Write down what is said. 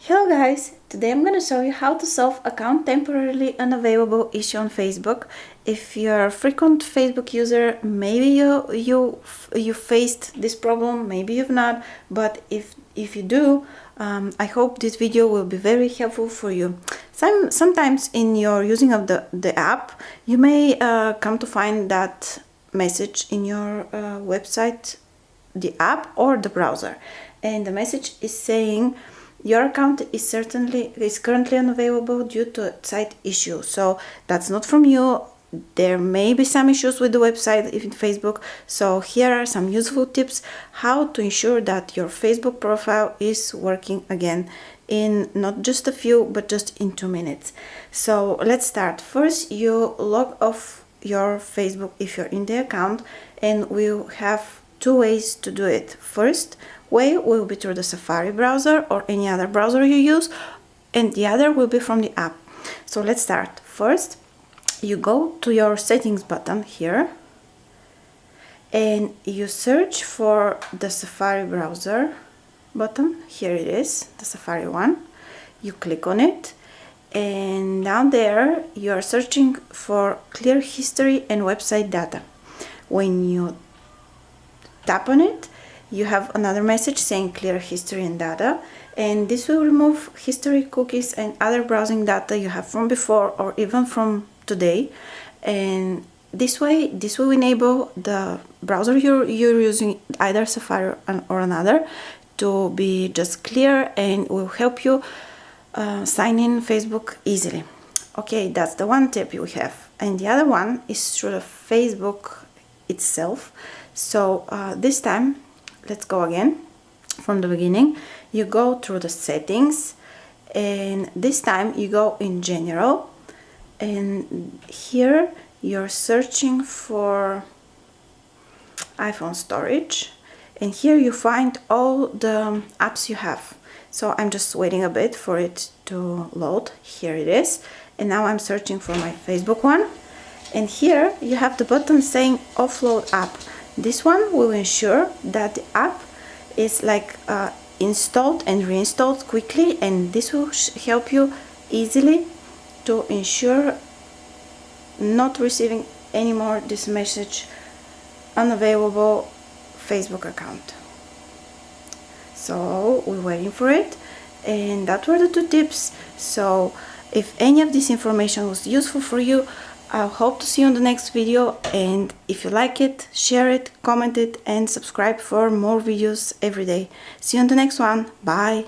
Hello guys, today I'm going to show you how to solve account temporarily unavailable issue on Facebook. If you're a frequent Facebook user, maybe you faced this problem, maybe you've not, but if you do, I hope this video will be very helpful for you. Sometimes in your using of the app, you may come to find that message in your website, the app or the browser, and the message is saying your account is currently unavailable due to a site issue. So that's not from you. There may be some issues with the website, even Facebook. So here are some useful tips how to ensure that your Facebook profile is working again in not just a few, but just in 2 minutes. So let's start. First, you log off your Facebook if you're in the account, and we'll have 2 ways to do it. First way will be through the Safari browser or any other browser you use, and the other will be from the app. So let's start. First, you go to your settings button here and you search for the Safari browser button. Here it is, the Safari one. You click on it, and down there you are searching for clear history and website data. When you tap on it, you have another message saying clear history and data, and this will remove history, cookies and other browsing data you have from before or even from today. And this will enable the browser you're using, either Safari or another, to be just clear, and will help you sign in Facebook easily. Okay, that's the one tip you have. And the other one is through the Facebook itself. So this time, let's go again from the beginning. You go through the settings, and this time you go in general, and here you're searching for iPhone storage, and here you find all the apps you have. So I'm just waiting a bit for it to load. Here it is, and now I'm searching for my Facebook one, and here you have the button saying offload app. This one will ensure that the app is installed and reinstalled quickly, and this will help you easily to ensure not receiving anymore this message, unavailable Facebook account. So we're waiting for it, and that were the 2 tips. So if any of this information was useful for you, I hope to see you on the next video, and if you like it, share it, comment it, and subscribe for more videos every day. See you on the next one. Bye!